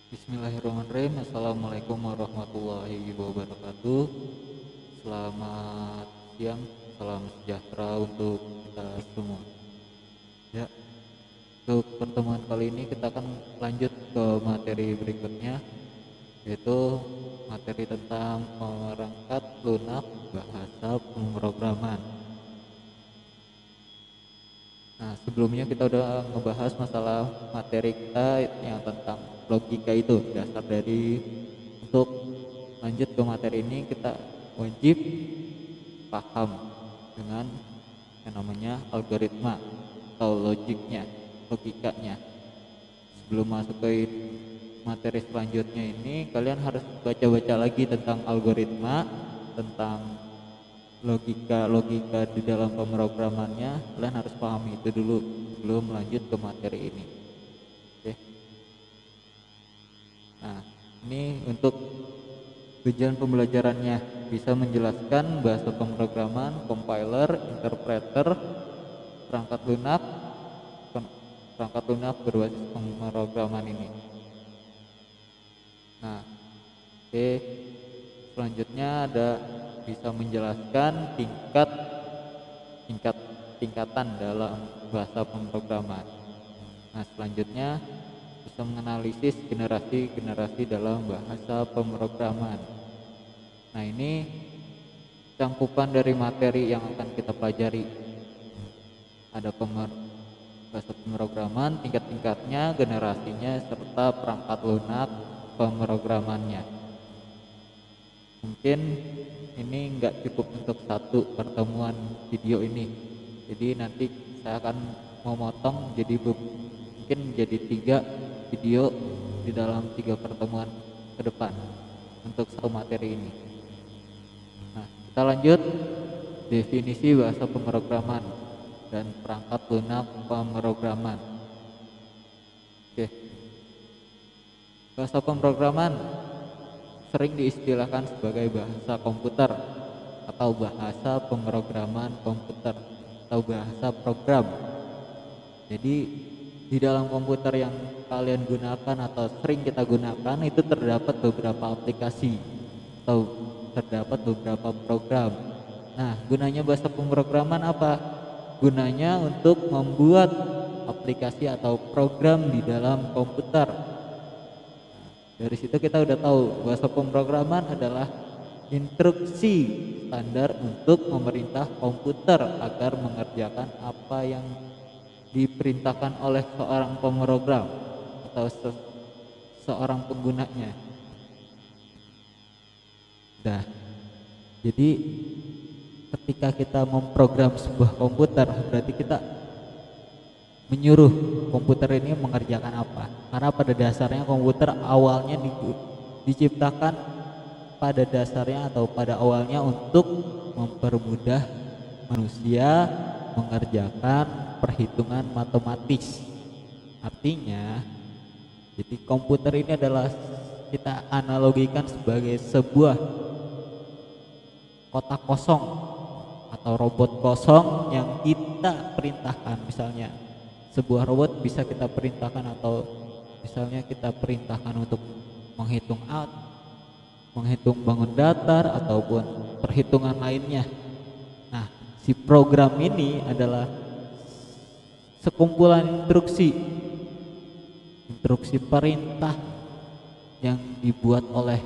Bismillahirrahmanirrahim. Assalamualaikum warahmatullahi wabarakatuh. Selamat siang, salam sejahtera untuk kita semua. Ya, untuk pertemuan kali ini kita akan lanjut ke materi berikutnya, yaitu materi tentang perangkat lunak bahasa pemrograman. Nah, sebelumnya kita udah ngebahas masalah materi kita yang tentang logika itu, dasar dari untuk lanjut ke materi ini kita wajib paham dengan yang namanya algoritma atau logikanya. Sebelum masuk ke materi selanjutnya ini, kalian harus baca-baca lagi tentang algoritma, tentang logika di dalam pemrogramannya. Kalian harus pahami itu dulu sebelum lanjut ke materi ini. Oke. Nah, ini untuk tujuan pembelajarannya bisa menjelaskan bahasa pemrograman, compiler, interpreter, perangkat lunak, berbasis pemrograman ini. Nah, oke. Selanjutnya ada bisa menjelaskan tingkatan dalam bahasa pemrograman. Nah, selanjutnya bisa menganalisis generasi dalam bahasa pemrograman. Nah, ini cangkupan dari materi yang akan kita pelajari. Ada bahasa pemrograman, tingkat-tingkatnya, generasinya, serta perangkat lunak pemrogramannya. Mungkin ini nggak cukup untuk satu pertemuan video ini, jadi nanti saya akan memotong jadi mungkin jadi 3 video di dalam 3 pertemuan ke depan untuk satu materi ini. Nah, kita lanjut definisi bahasa pemrograman dan perangkat lunak pemrograman. Oke, bahasa pemrograman sering diistilahkan sebagai bahasa komputer atau bahasa pemrograman komputer atau bahasa program. Jadi di dalam komputer yang kalian gunakan atau sering kita gunakan itu terdapat beberapa aplikasi atau terdapat beberapa program. Nah, gunanya bahasa pemrograman apa? Gunanya untuk membuat aplikasi atau program di dalam komputer. Dari situ kita udah tahu bahasa pemrograman adalah instruksi standar untuk memerintah komputer agar mengerjakan apa yang diperintahkan oleh seorang pemrogram atau seorang penggunanya. Nah, jadi ketika kita memprogram sebuah komputer, berarti kita menyuruh komputer ini mengerjakan apa. Karena pada dasarnya komputer awalnya diciptakan pada dasarnya atau pada awalnya untuk mempermudah manusia mengerjakan perhitungan matematis. Artinya, jadi komputer ini adalah kita analogikan sebagai sebuah kotak kosong atau robot kosong yang kita perintahkan. Misalnya sebuah robot bisa kita perintahkan atau misalnya kita perintahkan untuk menghitung bangun datar ataupun perhitungan lainnya. Nah, si program ini adalah sekumpulan instruksi perintah yang dibuat oleh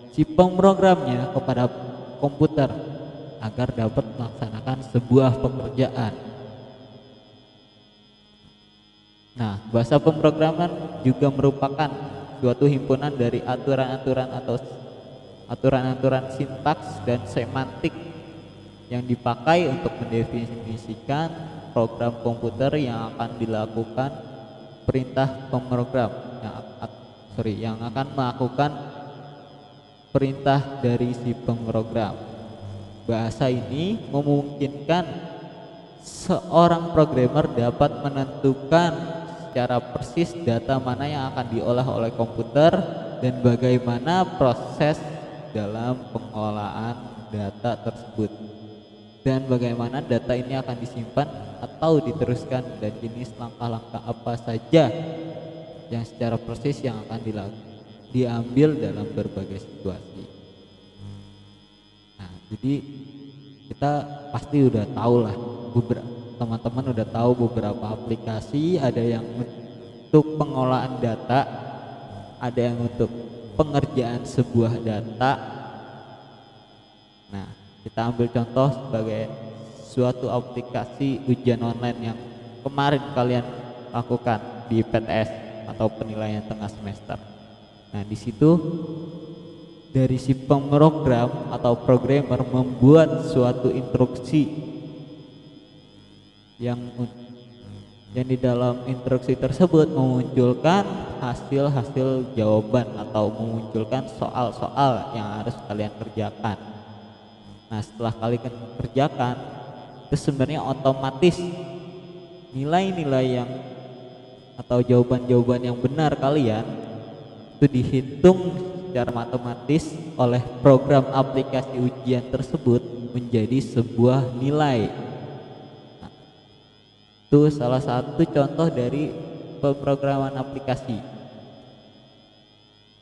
si pemrogramnya kepada komputer agar dapat melaksanakan sebuah pekerjaan. Nah, bahasa pemrograman juga merupakan suatu himpunan dari aturan-aturan sintaks dan semantik yang dipakai untuk mendefinisikan program komputer yang akan dilakukan perintah pemrogram yang akan melakukan perintah dari si pemrogram. Bahasa ini memungkinkan seorang programmer dapat menentukan secara persis data mana yang akan diolah oleh komputer dan bagaimana proses dalam pengolahan data tersebut dan bagaimana data ini akan disimpan atau diteruskan dan jenis langkah-langkah apa saja yang secara persis yang akan diambil dalam berbagai situasi. Nah, jadi kita pasti udah tahu lah, teman-teman udah tahu beberapa aplikasi, ada yang untuk pengolahan data, ada yang untuk pengerjaan sebuah data. Nah, kita ambil contoh sebagai suatu aplikasi ujian online yang kemarin kalian lakukan di PTS atau penilaian tengah semester. Nah, di situ dari si pemrogram atau programmer membuat suatu instruksi yang di dalam instruksi tersebut memunculkan hasil jawaban atau memunculkan soal-soal yang harus kalian kerjakan. Nah, setelah kalian kerjakan, itu sebenarnya otomatis nilai-nilai yang atau jawaban-jawaban yang benar kalian itu dihitung secara matematis oleh program aplikasi ujian tersebut menjadi sebuah nilai. Nah, itu salah satu contoh dari pemrograman aplikasi.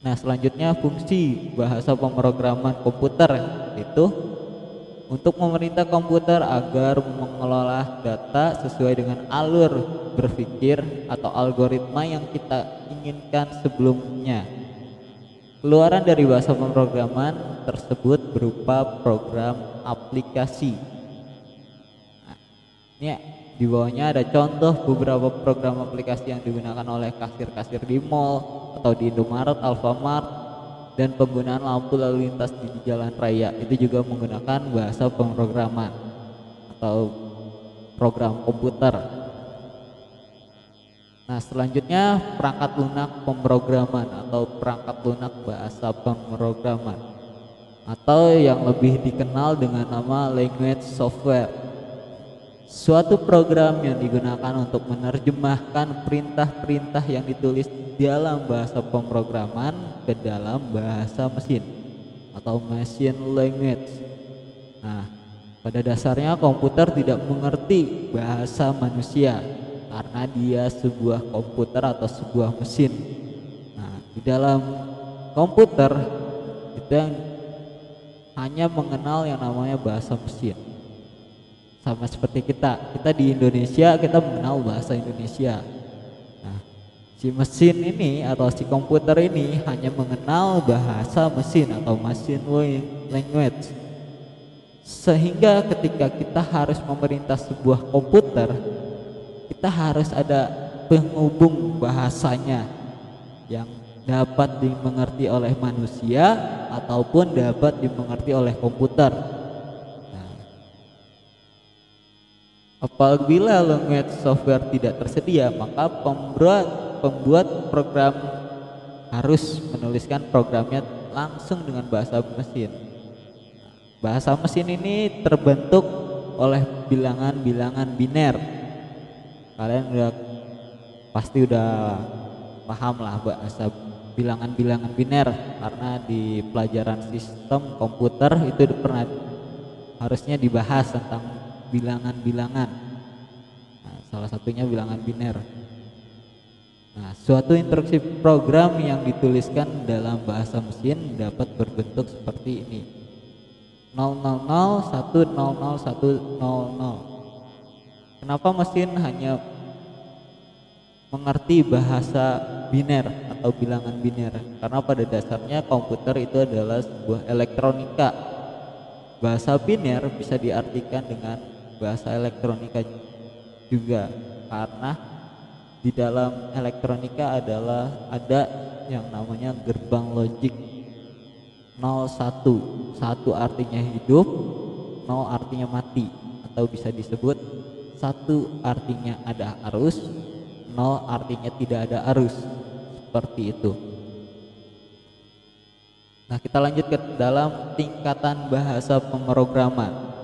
Nah, selanjutnya fungsi bahasa pemrograman komputer itu untuk memerintah komputer agar mengelola data sesuai dengan alur berpikir atau algoritma yang kita inginkan sebelumnya. Keluaran dari bahasa pemrograman tersebut berupa program aplikasi. Nah, ini di bawahnya ada contoh beberapa program aplikasi yang digunakan oleh kasir-kasir di mall atau di Indomaret, Alfamart, dan penggunaan lampu lalu lintas di jalan raya itu juga menggunakan bahasa pemrograman atau program komputer. Nah, selanjutnya perangkat lunak pemrograman atau perangkat lunak bahasa pemrograman atau yang lebih dikenal dengan nama language software. Suatu program yang digunakan untuk menerjemahkan perintah-perintah yang ditulis dalam bahasa pemrograman ke dalam bahasa mesin atau machine language. Nah, pada dasarnya komputer tidak mengerti bahasa manusia karena dia sebuah komputer atau sebuah mesin. Nah, di dalam komputer kita hanya mengenal yang namanya bahasa mesin. Sama seperti kita di Indonesia, kita mengenal bahasa Indonesia. Nah, si mesin ini atau si komputer ini hanya mengenal bahasa mesin atau machine language. Sehingga ketika kita harus memerintah sebuah komputer, kita harus ada penghubung bahasanya yang dapat dimengerti oleh manusia ataupun dapat dimengerti oleh komputer. Apabila language software tidak tersedia, maka pembuat program harus menuliskan programnya langsung dengan bahasa mesin. Bahasa mesin ini terbentuk oleh bilangan-bilangan biner. Kalian pasti udah paham lah bahasa bilangan-bilangan biner karena di pelajaran sistem komputer itu harusnya dibahas tentang bilangan-bilangan. Nah, salah satunya bilangan biner. Nah, suatu instruksi program yang dituliskan dalam bahasa mesin dapat berbentuk seperti ini: 000100100. Kenapa mesin hanya mengerti bahasa biner atau bilangan biner? Karena pada dasarnya komputer itu adalah sebuah elektronika. Bahasa biner bisa diartikan dengan bahasa elektronika juga, karena di dalam elektronika ada yang namanya gerbang logik 01. 1 artinya hidup, 0 artinya mati, atau bisa disebut 1 artinya ada arus, 0 artinya tidak ada arus. Seperti itu. Nah, kita lanjut ke dalam tingkatan bahasa pemrograman.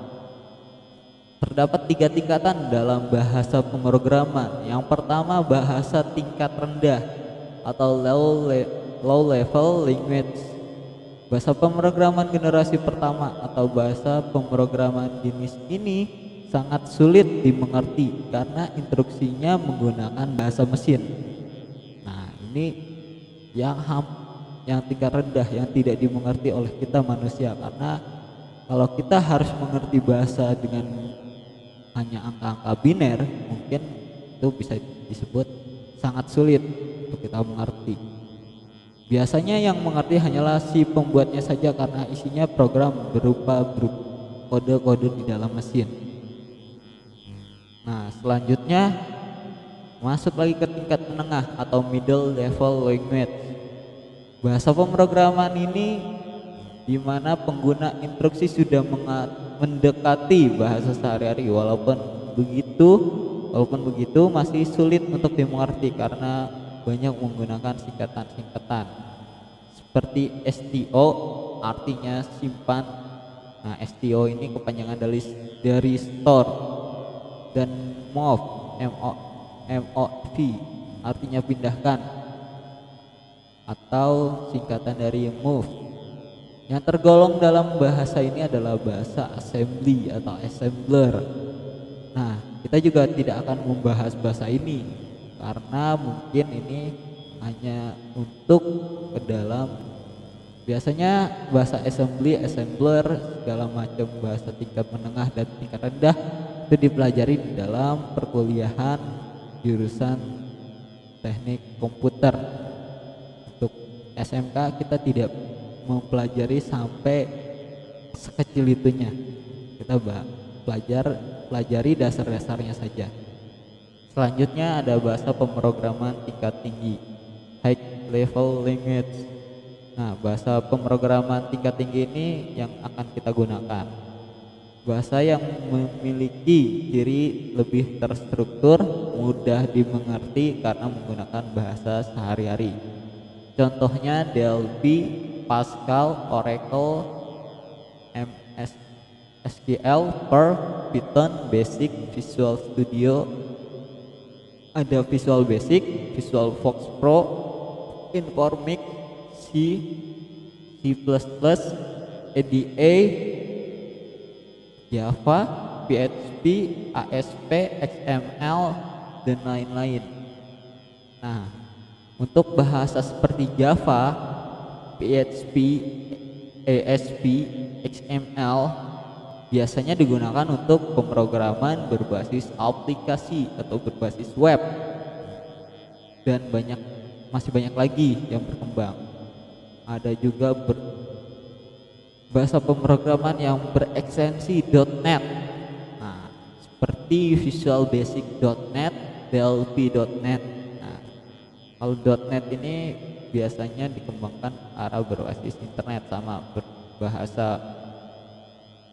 Terdapat 3 tingkatan dalam bahasa pemrograman. Yang pertama, bahasa tingkat rendah atau low level language. Bahasa pemrograman generasi pertama atau bahasa pemrograman jenis ini sangat sulit dimengerti karena instruksinya menggunakan bahasa mesin. Nah, ini yang yang tingkat rendah yang tidak dimengerti oleh kita manusia, karena kalau kita harus mengerti bahasa dengan hanya angka-angka biner, mungkin itu bisa disebut sangat sulit untuk kita mengerti. Biasanya yang mengerti hanyalah si pembuatnya saja karena isinya program berupa kode-kode di dalam mesin. Nah, selanjutnya masuk lagi ke tingkat menengah atau middle level language. Bahasa pemrograman ini di mana pengguna instruksi sudah mendekati bahasa sehari-hari, walaupun begitu masih sulit untuk dimengerti karena banyak menggunakan singkatan-singkatan seperti STO, artinya simpan. Nah, STO ini kepanjangan dari store, dan MOV artinya pindahkan atau singkatan dari move. Yang tergolong dalam bahasa ini adalah bahasa assembly atau assembler. Nah, kita juga tidak akan membahas bahasa ini karena mungkin ini hanya untuk ke dalam, biasanya bahasa assembly, assembler, segala macam bahasa tingkat menengah dan tingkat rendah itu dipelajari di dalam perkuliahan jurusan teknik komputer. Untuk SMK kita tidak mempelajari sampai sekecil itunya, kita pelajari dasar-dasarnya saja. Selanjutnya ada bahasa pemrograman tingkat tinggi, high level language. Nah, bahasa pemrograman tingkat tinggi ini yang akan kita gunakan bahasa yang memiliki ciri lebih terstruktur, mudah dimengerti karena menggunakan bahasa sehari-hari. Contohnya Delphi, Pascal, Oracle, MS SQL, Perl, Python, Basic, Visual Studio, ada Visual Basic, Visual Fox Pro, Informix, C++, EDA, Java, PHP, ASP, XML, dan lain-lain. Nah, untuk bahasa seperti Java, PHP, ASP, XML biasanya digunakan untuk pemrograman berbasis aplikasi atau berbasis web, dan masih banyak lagi yang berkembang. Ada juga bahasa pemrograman yang berekstensi .NET. Nah, seperti Visual Basic.NET, Delphi.NET. Nah, kalau .NET ini biasanya dikembangkan arah berbasis internet sama berbahasa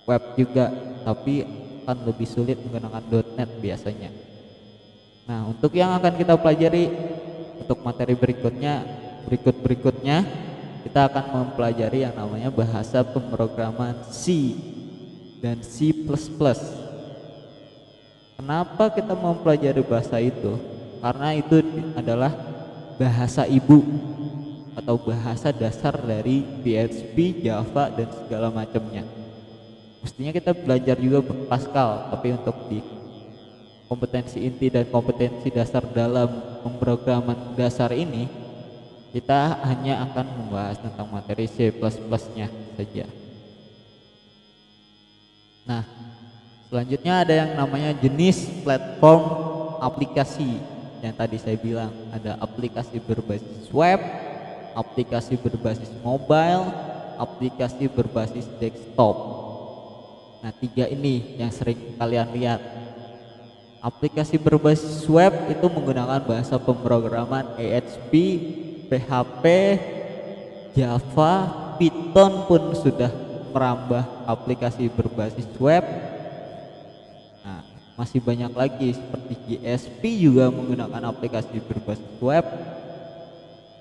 web juga, tapi akan lebih sulit menggunakan .NET biasanya. Nah, untuk yang akan kita pelajari untuk materi berikutnya kita akan mempelajari yang namanya bahasa pemrograman C dan C++. Kenapa kita mempelajari bahasa itu? Karena itu adalah bahasa ibu atau bahasa dasar dari PHP, Java, dan segala macamnya. Mestinya kita belajar juga Pascal, tapi untuk di kompetensi inti dan kompetensi dasar dalam pemrograman dasar ini, kita hanya akan membahas tentang materi C++-nya saja. Nah, selanjutnya ada yang namanya jenis platform aplikasi. Yang tadi saya bilang ada aplikasi berbasis web, aplikasi berbasis mobile, aplikasi berbasis desktop. Nah, 3 ini yang sering kalian lihat. Aplikasi berbasis web itu menggunakan bahasa pemrograman PHP, PHP, Java, Python pun sudah merambah aplikasi berbasis web. Nah, masih banyak lagi seperti JSP juga menggunakan aplikasi berbasis web.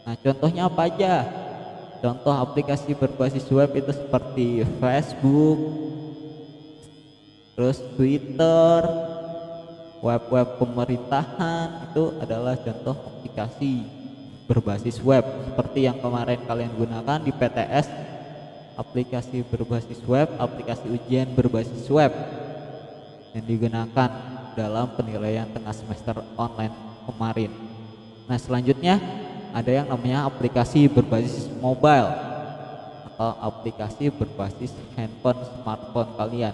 Nah, contohnya apa aja? Contoh aplikasi berbasis web itu seperti Facebook, terus Twitter, web-web pemerintahan, itu adalah contoh aplikasi berbasis web. Seperti yang kemarin kalian gunakan di PTS, aplikasi berbasis web, aplikasi ujian berbasis web yang digunakan dalam penilaian tengah semester online kemarin. Nah, selanjutnya ada yang namanya aplikasi berbasis mobile atau aplikasi berbasis handphone smartphone kalian.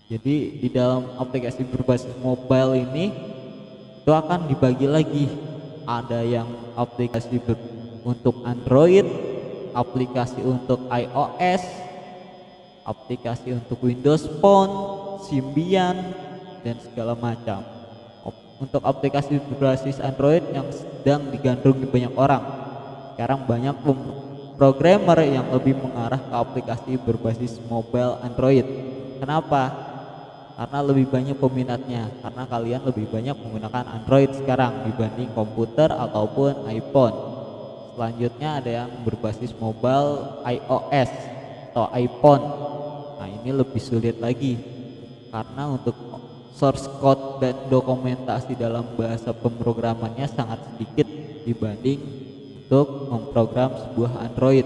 Jadi di dalam aplikasi berbasis mobile ini itu akan dibagi lagi. Ada yang aplikasi untuk Android, aplikasi untuk iOS, aplikasi untuk Windows Phone, Symbian, dan segala macam. Untuk aplikasi berbasis Android yang sedang digandrungi banyak orang. Sekarang banyak programmer yang lebih mengarah ke aplikasi berbasis mobile Android. Kenapa? Karena lebih banyak peminatnya, karena kalian lebih banyak menggunakan Android sekarang dibanding komputer ataupun iPhone. Selanjutnya ada yang berbasis mobile iOS atau iPhone. Nah, ini lebih sulit lagi karena untuk source code dan dokumentasi dalam bahasa pemrogramannya sangat sedikit dibanding untuk memprogram sebuah Android.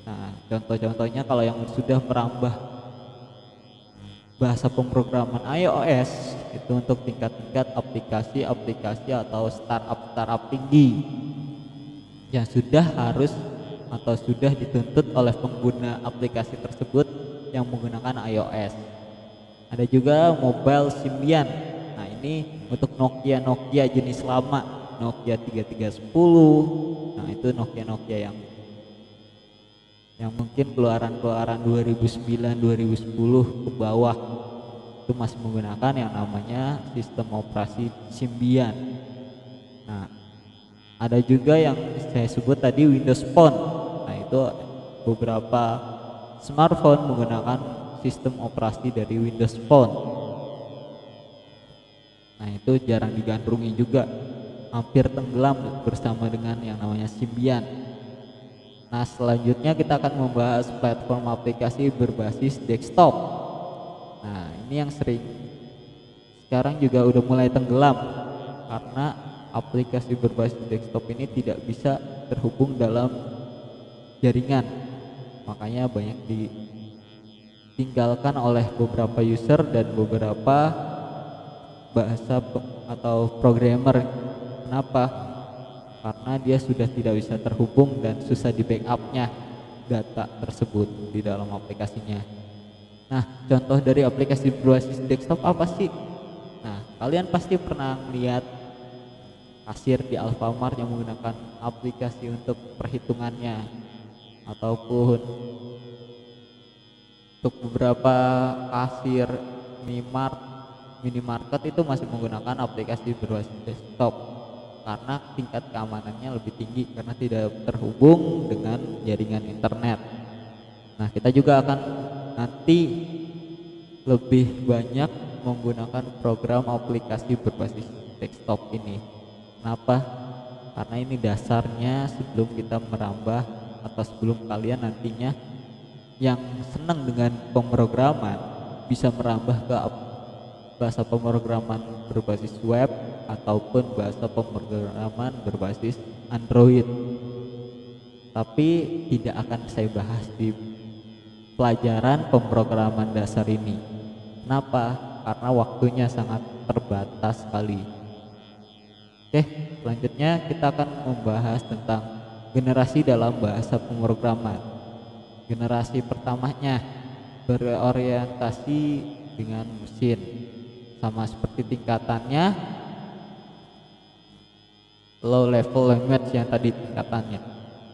Nah, contoh-contohnya kalau yang sudah merambah bahasa pemrograman iOS itu untuk tingkat-tingkat aplikasi-aplikasi atau startup tinggi yang sudah harus atau sudah dituntut oleh pengguna aplikasi tersebut yang menggunakan iOS. Ada juga mobile Symbian. Nah, ini untuk Nokia jenis lama, Nokia 3310. Nah, itu Nokia yang mungkin keluaran 2009 2010 ke bawah itu masih menggunakan yang namanya sistem operasi Symbian. Nah, ada juga yang saya sebut tadi Windows Phone. Nah, itu beberapa smartphone menggunakan sistem operasi dari Windows Phone. Nah, itu jarang digandrungi juga, hampir tenggelam bersama dengan yang namanya Symbian. Nah, selanjutnya kita akan membahas platform aplikasi berbasis desktop. Nah, ini yang sekarang juga udah mulai tenggelam karena aplikasi berbasis desktop ini tidak bisa terhubung dalam jaringan. Makanya banyak ditinggalkan oleh beberapa user dan beberapa bahasa atau programmer. Kenapa? Karena dia sudah tidak bisa terhubung dan susah di backupnya data tersebut di dalam aplikasinya. Nah, contoh dari aplikasi berbasis desktop apa sih? Nah, kalian pasti pernah lihat kasir di Alfamart yang menggunakan aplikasi untuk perhitungannya, ataupun untuk beberapa kasir minimarket itu masih menggunakan aplikasi berbasis desktop karena tingkat keamanannya lebih tinggi karena tidak terhubung dengan jaringan internet. Nah, kita juga akan nanti lebih banyak menggunakan program aplikasi berbasis desktop ini. Kenapa? Karena ini dasarnya sebelum kita merambah atau sebelum kalian nantinya yang senang dengan pemrograman bisa merambah ke bahasa pemrograman berbasis web ataupun bahasa pemrograman berbasis Android. Tapi tidak akan saya bahas di pelajaran pemrograman dasar ini. Kenapa? Karena waktunya sangat terbatas sekali. Oke, selanjutnya kita akan membahas tentang generasi dalam bahasa pemrograman. Generasi pertamanya berorientasi dengan mesin, sama seperti tingkatannya low level language yang tadi tingkatannya.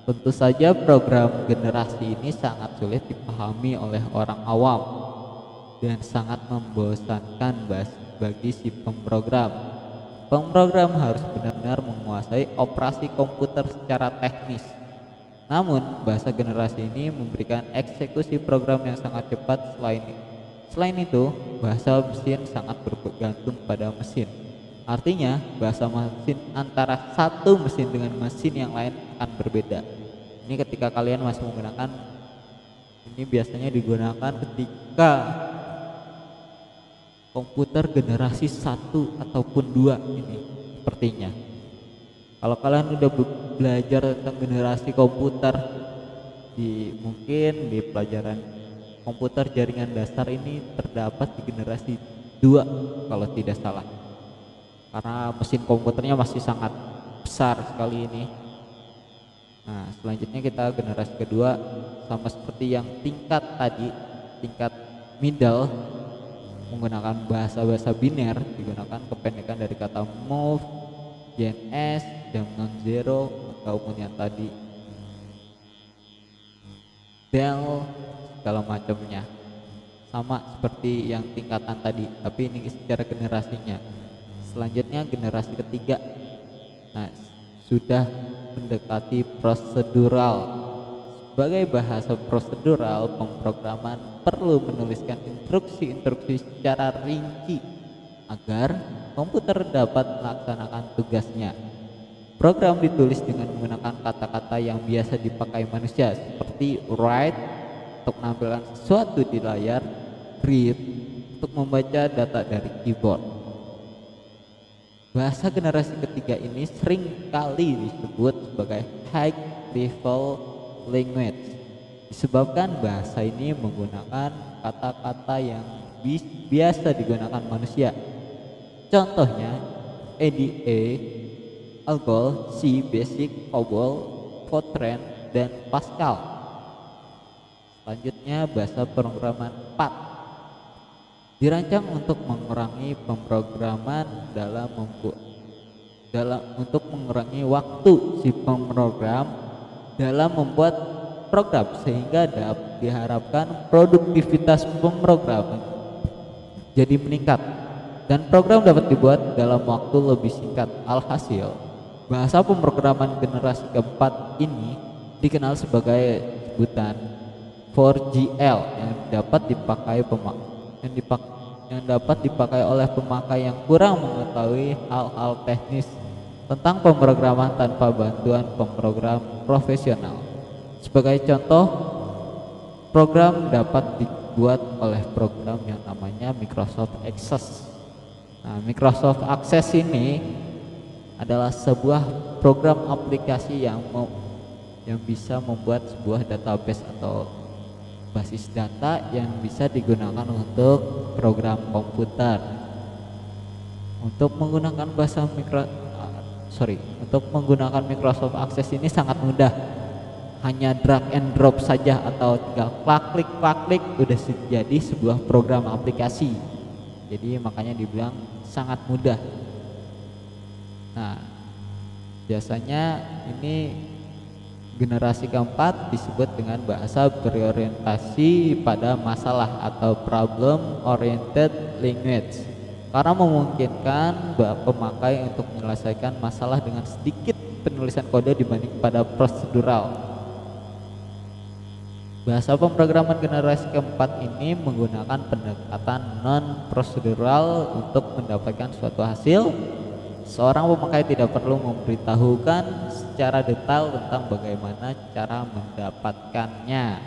Tentu saja program generasi ini sangat sulit dipahami oleh orang awam dan sangat membosankan bagi si pemrogram. Pemrogram harus benar-benar menguasai operasi komputer secara teknis. Namun, bahasa generasi ini memberikan eksekusi program yang sangat cepat. Selain itu, bahasa mesin sangat bergantung pada mesin. Artinya, bahasa mesin antara satu mesin dengan mesin yang lain akan berbeda. Ini ketika kalian masih menggunakan, ini biasanya digunakan ketika komputer generasi 1 ataupun 2 ini sepertinya. Kalau kalian udah belajar tentang generasi komputer mungkin di pelajaran komputer jaringan dasar ini terdapat di generasi 2 kalau tidak salah. karena mesin komputernya masih sangat besar sekali ini. Nah, selanjutnya kita generasi kedua sama seperti yang tingkat tadi, tingkat middle menggunakan bahasa-bahasa biner, digunakan kependekan dari kata move, JNS, jam non-zero, ataupun yang tadi del, segala macamnya. Sama seperti yang tingkatan tadi, tapi ini secara generasinya. Selanjutnya generasi ketiga. Nah, sudah mendekati prosedural. Sebagai bahasa prosedural, pemrograman perlu menuliskan instruksi-instruksi secara rinci agar komputer dapat melaksanakan tugasnya. Program ditulis dengan menggunakan kata-kata yang biasa dipakai manusia seperti write untuk menampilkan sesuatu di layar, read untuk membaca data dari keyboard. Bahasa generasi ketiga ini sering kali disebut sebagai high level language disebabkan bahasa ini menggunakan kata-kata yang biasa digunakan manusia. Contohnya EDA, ALGOL, C, BASIC, COBOL, Fortran, dan Pascal. Selanjutnya bahasa pemrograman 4 dirancang untuk mengurangi pemrograman untuk mengurangi waktu si pemrogram dalam membuat program sehingga diharapkan produktivitas pemrograman jadi meningkat dan program dapat dibuat dalam waktu lebih singkat. Alhasil, bahasa pemrograman generasi keempat ini dikenal sebagai sebutan 4GL yang dapat dipakai oleh pemakai yang kurang mengetahui hal-hal teknis tentang pemrograman tanpa bantuan pemrogram profesional. Sebagai contoh, program dapat dibuat oleh program yang namanya Microsoft Access. Nah, Microsoft Access ini adalah sebuah program aplikasi yang bisa membuat sebuah database atau basis data yang bisa digunakan untuk program komputer. Untuk menggunakan menggunakan Microsoft Access ini sangat mudah. Hanya drag and drop saja atau tinggal klik udah jadi sebuah program aplikasi. Jadi makanya dibilang sangat mudah. Nah, biasanya ini generasi keempat disebut dengan bahasa berorientasi pada masalah atau problem oriented language karena memungkinkan pemakai untuk menyelesaikan masalah dengan sedikit penulisan kode dibanding pada prosedural. Bahasa pemrograman generasi keempat ini menggunakan pendekatan non-prosedural untuk mendapatkan suatu hasil. Seorang pemakai tidak perlu memberitahukan secara detail tentang bagaimana cara mendapatkannya.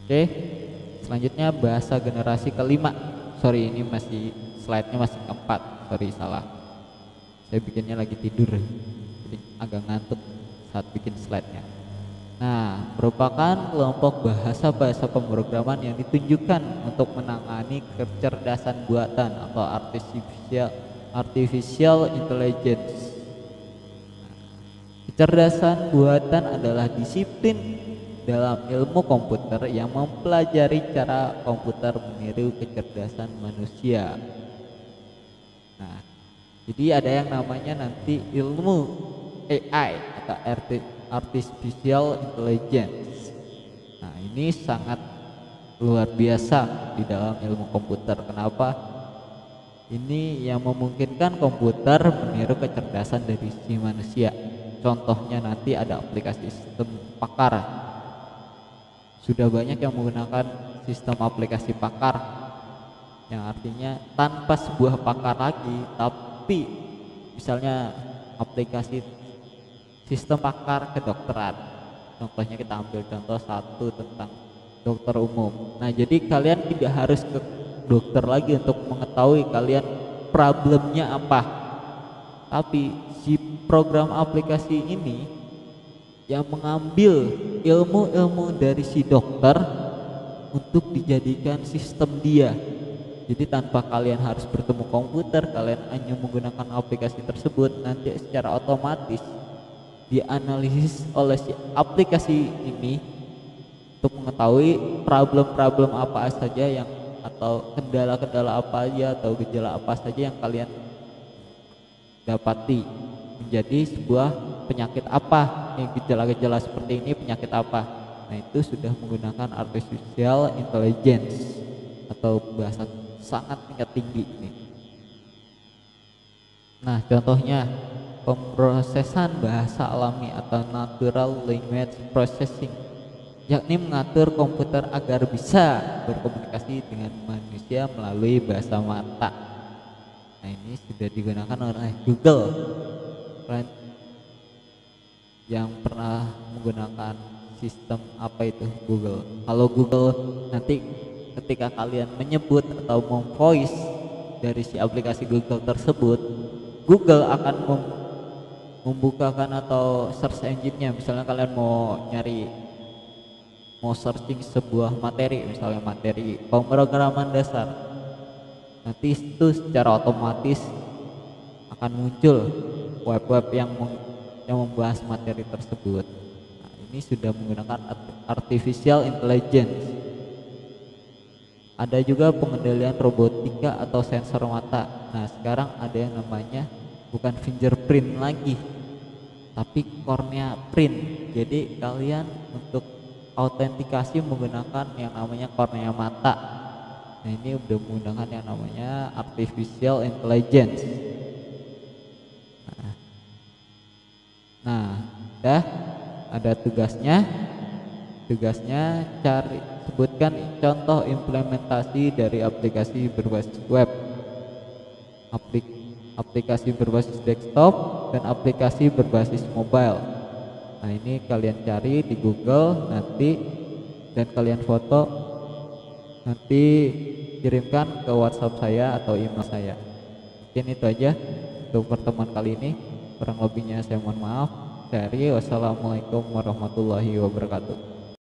Oke, selanjutnya bahasa generasi kelima. Sorry, ini masih slide-nya masih keempat. Sorry, salah. Saya bikinnya lagi tidur, jadi agak ngantuk saat bikin slide-nya. Nah, merupakan kelompok bahasa-bahasa pemrograman yang ditunjukkan untuk menangani kecerdasan buatan atau artificial intelligence. Kecerdasan buatan adalah disiplin dalam ilmu komputer yang mempelajari cara komputer meniru kecerdasan manusia. Nah, jadi ada yang namanya nanti ilmu AI atau artificial intelligence. Nah, ini sangat luar biasa di dalam ilmu komputer. Kenapa? Ini yang memungkinkan komputer meniru kecerdasan dari si manusia. Contohnya nanti ada aplikasi sistem pakar. Sudah banyak yang menggunakan sistem aplikasi pakar, yang artinya tanpa sebuah pakar lagi, tapi misalnya aplikasi sistem pakar kedokteran. Contohnya kita ambil contoh satu tentang dokter umum. Nah, jadi kalian tidak harus ke dokter lagi untuk mengetahui kalian problemnya apa. Tapi si program aplikasi ini yang mengambil ilmu-ilmu dari si dokter untuk dijadikan sistem dia. Jadi tanpa kalian harus bertemu komputer, kalian hanya menggunakan aplikasi tersebut, nanti secara otomatis dianalisis oleh si aplikasi ini untuk mengetahui problem-problem apa saja yang atau kendala-kendala apa aja atau gejala apa saja yang kalian dapati menjadi sebuah penyakit apa, yang gejala-gejala seperti ini penyakit apa. Nah, itu sudah menggunakan artificial intelligence atau bahasa sangat tingkat tinggi ini. Nah, contohnya pemrosesan bahasa alami atau natural language processing, yakni mengatur komputer agar bisa berkomunikasi dengan manusia melalui bahasa mata. Nah, ini sudah digunakan oleh Google. Kalian yang pernah menggunakan sistem apa itu Google? Kalau Google nanti ketika kalian menyebut atau memvoice dari si aplikasi Google tersebut, Google akan membukakan atau search engine-nya. Misalnya kalian mau searching sebuah materi, misalnya materi pemrograman dasar, nanti itu secara otomatis akan muncul web-web yang membahas materi tersebut. Nah, ini sudah menggunakan artificial intelligence. Ada juga pengendalian robotika atau sensor mata. Nah, sekarang ada yang namanya bukan fingerprint lagi, tapi cornea print. Jadi kalian untuk autentikasi menggunakan yang namanya cornea mata. Nah, ini udah menggunakan yang namanya artificial intelligence. Nah, udah ada tugasnya. Tugasnya sebutkan contoh implementasi dari aplikasi berbasis web, aplikasi berbasis desktop, dan aplikasi berbasis mobile. Nah, ini kalian cari di Google nanti dan kalian foto, nanti kirimkan ke WhatsApp saya atau email saya. Mungkin itu aja untuk pertemuan kali ini. Kurang lebihnya saya mohon maaf. Wassalamualaikum warahmatullahi wabarakatuh.